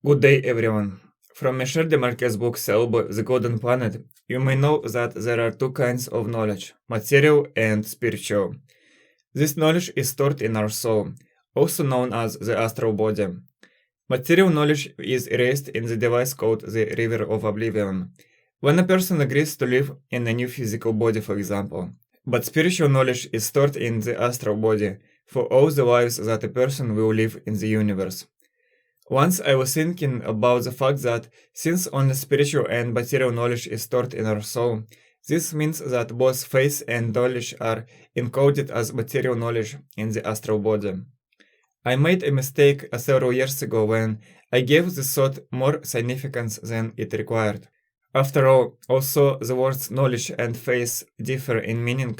Good day, everyone. From Michel Demarquet's book Thiaoouba, The Golden Planet, you may know that there are two kinds of knowledge, material and spiritual. This knowledge is stored in our soul, also known as the astral body. Material knowledge is erased in the device called the River of Oblivion, when a person agrees to live in a new physical body, for example. But spiritual knowledge is stored in the astral body for all the lives that a person will live in the universe. Once I was thinking about the fact that since only spiritual and material knowledge is stored in our soul, this means that both faith and knowledge are encoded as material knowledge in the astral body. I made a mistake several years ago when I gave this thought more significance than it required. After all, although the words knowledge and faith differ in meaning,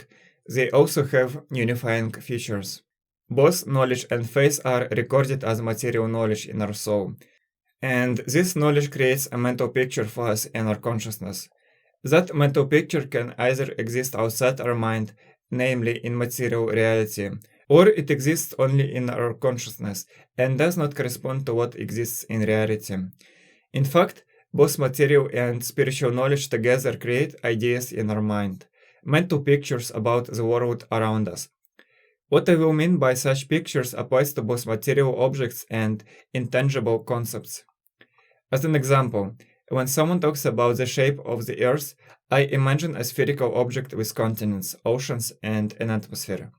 they also have unifying features. Both knowledge and faith are recorded as material knowledge in our soul, and this knowledge creates a mental picture for us in our consciousness. That mental picture can either exist outside our mind, namely in material reality, or it exists only in our consciousness and does not correspond to what exists in reality. In fact, both material and spiritual knowledge together create ideas in our mind, mental pictures about the world around us. What I will mean by such pictures applies to both material objects and intangible concepts. As an example, when someone talks about the shape of the Earth, I imagine a spherical object with continents, oceans, and an atmosphere.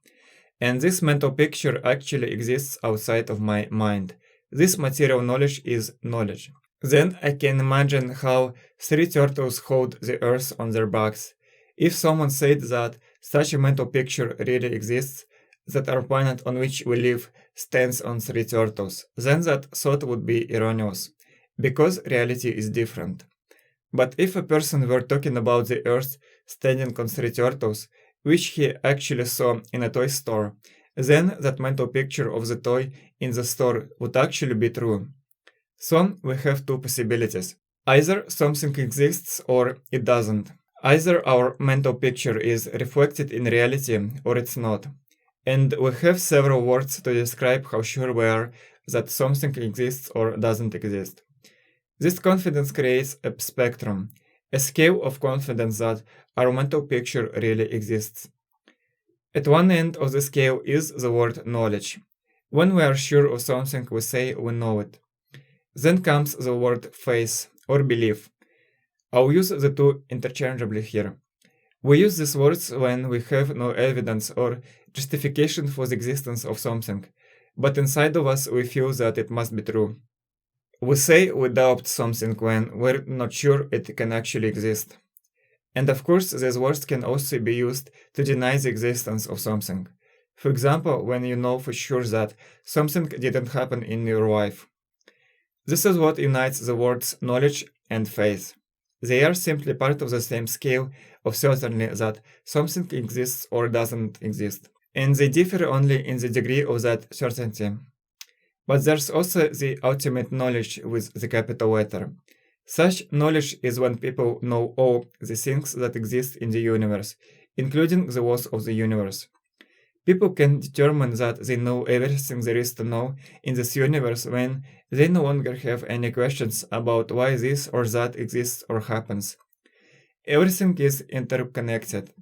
And this mental picture actually exists outside of my mind. This material knowledge is knowledge. Then I can imagine how three turtles hold the Earth on their backs. If someone said that such a mental picture really exists, that our planet on which we live stands on three turtles, then that thought would be erroneous, because reality is different. But if a person were talking about the Earth standing on three turtles, which he actually saw in a toy store, then that mental picture of the toy in the store would actually be true. So we have two possibilities. Either something exists or it doesn't. Either our mental picture is reflected in reality or it's not. And we have several words to describe how sure we are that something exists or doesn't exist. This confidence creates a spectrum, a scale of confidence that our mental picture really exists. At one end of the scale is the word knowledge. When we are sure of something, we say we know it. Then comes the word faith or belief. I'll use the two interchangeably here. We use these words when we have no evidence or justification for the existence of something, but inside of us we feel that it must be true. We say we doubt something when we're not sure it can actually exist. And of course, these words can also be used to deny the existence of something. For example, when you know for sure that something didn't happen in your life. This is what unites the words knowledge and faith. They are simply part of the same scale of certainty that something exists or doesn't exist, and they differ only in the degree of that certainty. But there's also the ultimate knowledge with the capital letter. Such knowledge is when people know all the things that exist in the universe, including the laws of the universe. People can determine that they know everything there is to know in this universe when they no longer have any questions about why this or that exists or happens. Everything is interconnected,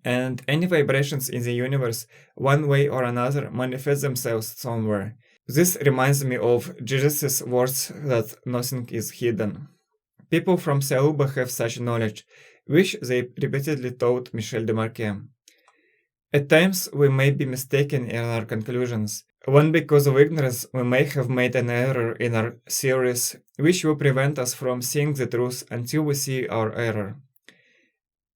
and any vibrations in the universe, one way or another, manifest themselves somewhere. This reminds me of Jesus' words that nothing is hidden. People from Thiaoouba have such knowledge, which they repeatedly told Michel Demarquet. At times, we may be mistaken in our conclusions, when because of ignorance we may have made an error in our theories, which will prevent us from seeing the truth until we see our error.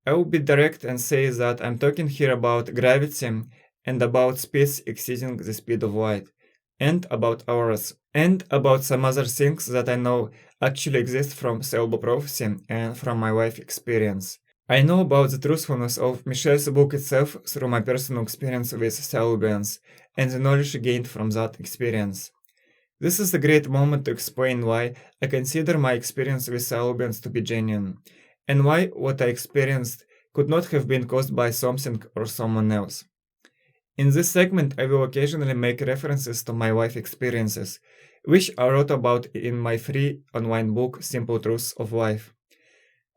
I will be direct and say that I'm talking here about gravity and about speeds exceeding the speed of light, and about auras, and about some other things that I know actually exist from Thiaoouba prophecy and from my life experience. I know about the truthfulness of Michel's book itself through my personal experience with Thiaoubians and the knowledge gained from that experience. This is a great moment to explain why I consider my experience with Thiaoubians to be genuine, and why what I experienced could not have been caused by something or someone else. In this segment, I will occasionally make references to my life experiences, which I wrote about in my free online book Simple Truths of Life.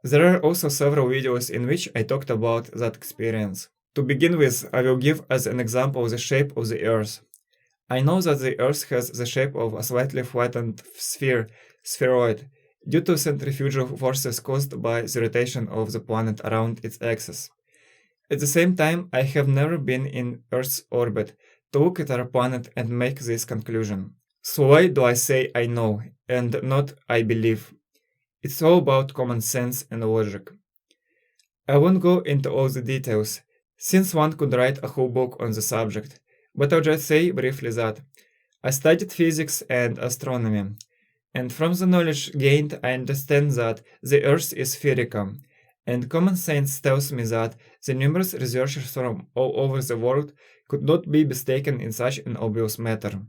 There are also several videos in which I talked about that experience. To begin with, I will give as an example the shape of the Earth. I know that the Earth has the shape of a slightly flattened spheroid, due to centrifugal forces caused by the rotation of the planet around its axis. At the same time, I have never been in Earth's orbit to look at our planet and make this conclusion. So why do I say I know, and not I believe? It's all about common sense and logic. I won't go into all the details, since one could write a whole book on the subject, but I'll just say briefly that I studied physics and astronomy, and from the knowledge gained I understand that the Earth is spherical, and common sense tells me that the numerous researchers from all over the world could not be mistaken in such an obvious matter.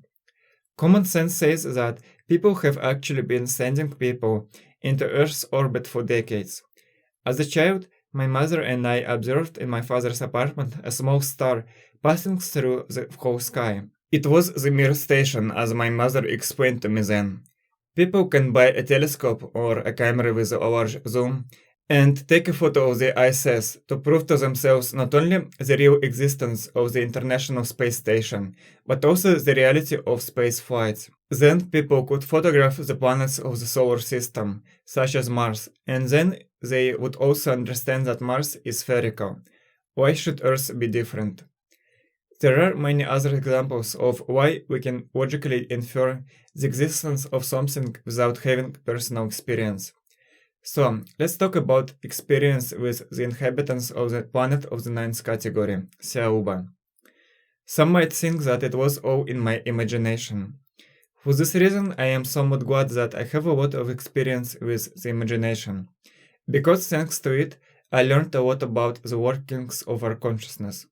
Common sense says that people have actually been sending people into Earth's orbit for decades. As a child, my mother and I observed in my father's apartment a small star passing through the whole sky. It was the Mir station, as my mother explained to me then. People can buy a telescope or a camera with a large zoom and take a photo of the ISS to prove to themselves not only the real existence of the International Space Station, but also the reality of space flights. Then people could photograph the planets of the solar system, such as Mars, and then they would also understand that Mars is spherical. Why should Earth be different? There are many other examples of why we can logically infer the existence of something without having personal experience. So, let's talk about experience with the inhabitants of the planet of the ninth category, Thiaoouba. Some might think that it was all in my imagination. For this reason, I am somewhat glad that I have a lot of experience with the imagination, because thanks to it, I learned a lot about the workings of our consciousness.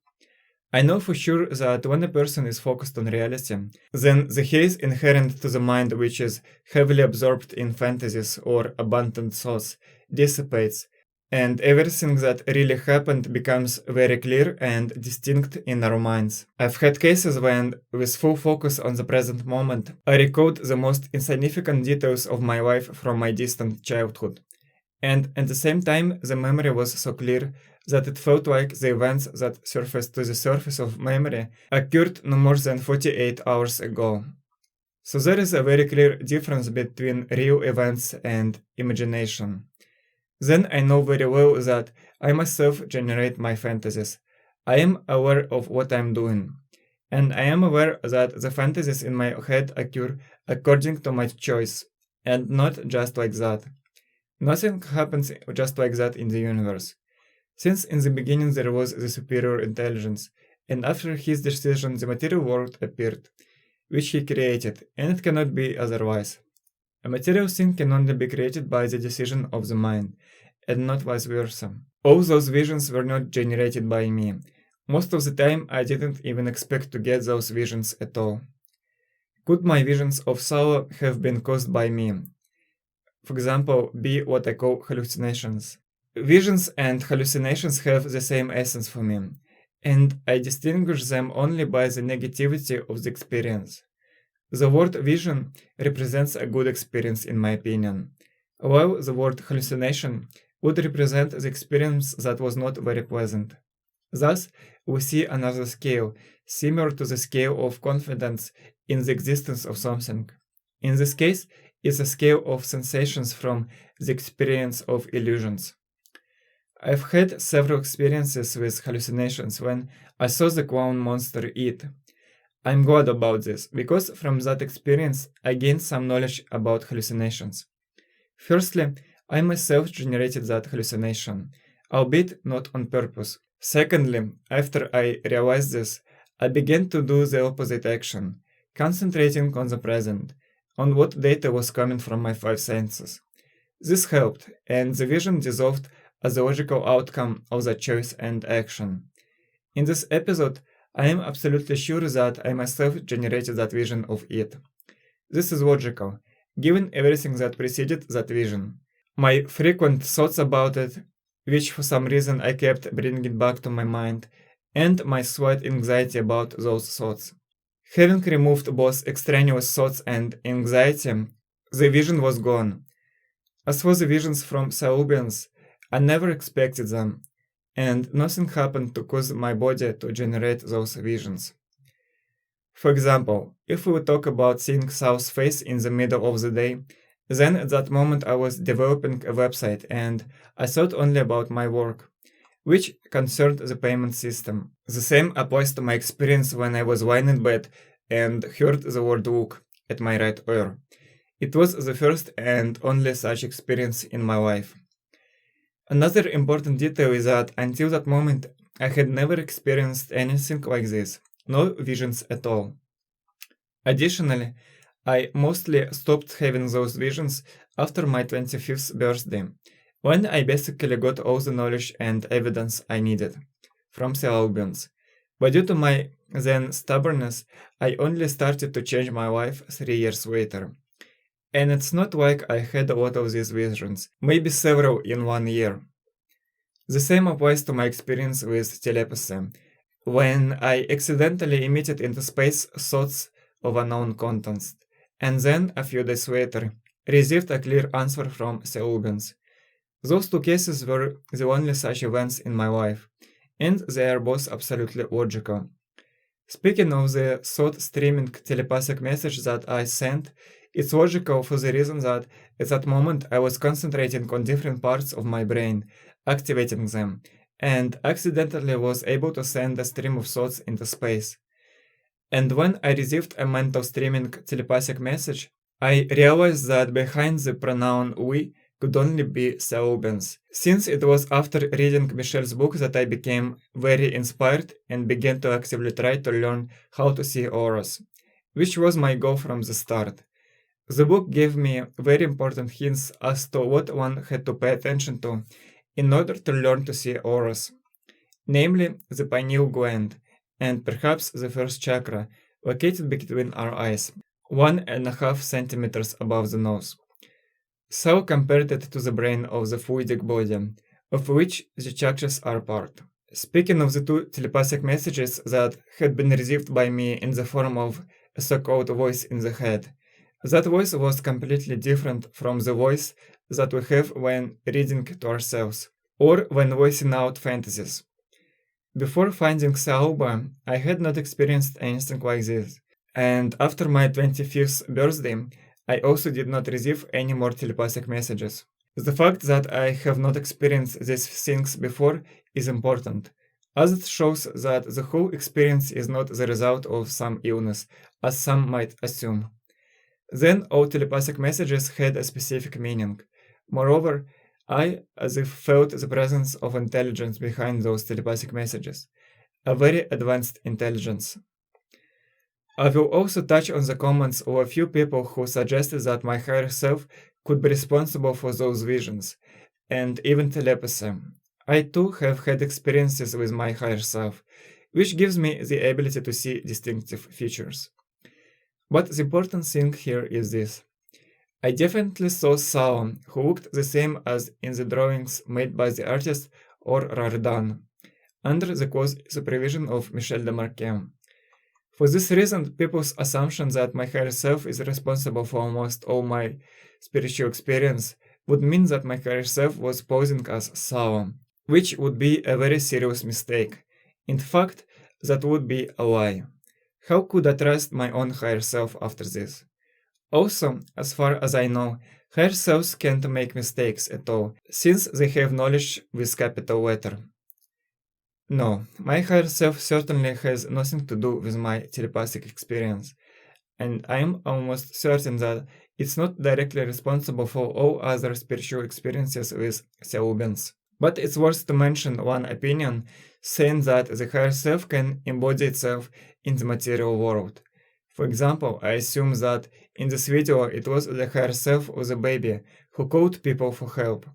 I know for sure that when a person is focused on reality, then the haze inherent to the mind, which is heavily absorbed in fantasies or abundant thoughts, dissipates, and everything that really happened becomes very clear and distinct in our minds. I've had cases when, with full focus on the present moment, I recalled the most insignificant details of my life from my distant childhood. And at the same time, the memory was so clear that it felt like the events that surfaced to the surface of memory occurred no more than 48 hours ago. So there is a very clear difference between real events and imagination. Then I know very well that I myself generate my fantasies. I am aware of what I am doing. And I am aware that the fantasies in my head occur according to my choice, and not just like that. Nothing happens just like that in the universe. Since in the beginning there was the superior intelligence, and after his decision the material world appeared, which he created, and it cannot be otherwise. A material thing can only be created by the decision of the mind, and not vice versa. All those visions were not generated by me. Most of the time I didn't even expect to get those visions at all. Could my visions of sorrow have been caused by me? For example, be what I call hallucinations. Visions and hallucinations have the same essence for me, and I distinguish them only by the negativity of the experience. The word vision represents a good experience in my opinion, while the word hallucination would represent the experience that was not very pleasant. Thus, we see another scale, similar to the scale of confidence in the existence of something. In this case, it's a scale of sensations from the experience of illusions. I've had several experiences with hallucinations when I saw the clown monster eat. I'm glad about this, because from that experience I gained some knowledge about hallucinations. Firstly, I myself generated that hallucination, albeit not on purpose. Secondly, after I realized this, I began to do the opposite action, concentrating on the present, on what data was coming from my five senses. This helped, and the vision dissolved as a logical outcome of that choice and action. In this episode, I am absolutely sure that I myself generated that vision of it. This is logical, given everything that preceded that vision. My frequent thoughts about it, which for some reason I kept bringing back to my mind, and my slight anxiety about those thoughts. Having removed both extraneous thoughts and anxiety, the vision was gone. As for the visions from Thiaoubians, I never expected them, and nothing happened to cause my body to generate those visions. For example, if we talk about seeing South face in the middle of the day, then at that moment I was developing a website and I thought only about my work, which concerned the payment system. The same applies to my experience when I was lying in bed and heard the word look at my right ear. It was the first and only such experience in my life. Another important detail is that until that moment I had never experienced anything like this, no visions at all. Additionally, I mostly stopped having those visions after my 25th birthday, when I basically got all the knowledge and evidence I needed from Thiaoubians. But due to my then stubbornness, I only started to change my life 3 years later. And it's not like I had a lot of these visions, maybe several in 1 year. The same applies to my experience with telepathy, when I accidentally emitted into space thoughts of unknown contents, and then, a few days later, received a clear answer from Thiaoubians. Those two cases were the only such events in my life, and they are both absolutely logical. Speaking of the thought-streaming telepathic message that I sent, it's logical for the reason that at that moment I was concentrating on different parts of my brain, activating them, and accidentally was able to send a stream of thoughts into space. And when I received a mental streaming telepathic message, I realized that behind the pronoun we could only be Thiaoubians, since it was after reading Michelle's book that I became very inspired and began to actively try to learn how to see auras, which was my goal from the start. The book gave me very important hints as to what one had to pay attention to in order to learn to see auras, namely the pineal gland, and perhaps the first chakra, located between our eyes, 1.5 centimeters above the nose. So compared it to the brain of the fluidic body, of which the chakras are part. Speaking of the two telepathic messages that had been received by me in the form of a so-called voice in the head, that voice was completely different from the voice that we have when reading to ourselves, or when voicing out fantasies. Before finding Thiaoouba, I had not experienced anything like this, and after my 25th birthday, I also did not receive any more telepathic messages. The fact that I have not experienced these things before is important, as it shows that the whole experience is not the result of some illness, as some might assume. Then all telepathic messages had a specific meaning. Moreover, I, as if felt the presence of intelligence behind those telepathic messages, a very advanced intelligence. I will also touch on the comments of a few people who suggested that my higher self could be responsible for those visions, and even telepathy. I too have had experiences with my higher self, which gives me the ability to see distinctive features. But the important thing here is this. I definitely saw Sao, who looked the same as in the drawings made by the artist or Rardan, under the close supervision of Michel de Marquet. For this reason, people's assumption that my higher self is responsible for almost all my spiritual experience would mean that my higher self was posing as Sao, which would be a very serious mistake. In fact, that would be a lie. How could I trust my own higher self after this? Also, as far as I know, higher selves can't make mistakes at all, since they have knowledge with capital letter. No, my higher self certainly has nothing to do with my telepathic experience, and I'm almost certain that it's not directly responsible for all other spiritual experiences with Thiaoubians. But it's worth to mention one opinion, saying that the higher self can embody itself in the material world. For example, I assume that in this video it was the higher self of the baby who called people for help.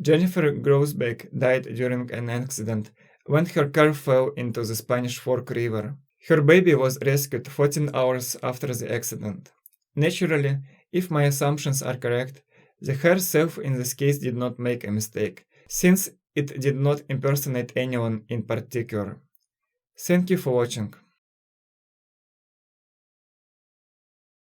Jennifer Grousbeck died during an accident when her car fell into the Spanish Fork River. Her baby was rescued 14 hours after the accident. Naturally, if my assumptions are correct, the higher self in this case did not make a mistake, since it did not impersonate anyone in particular. Thank you for watching.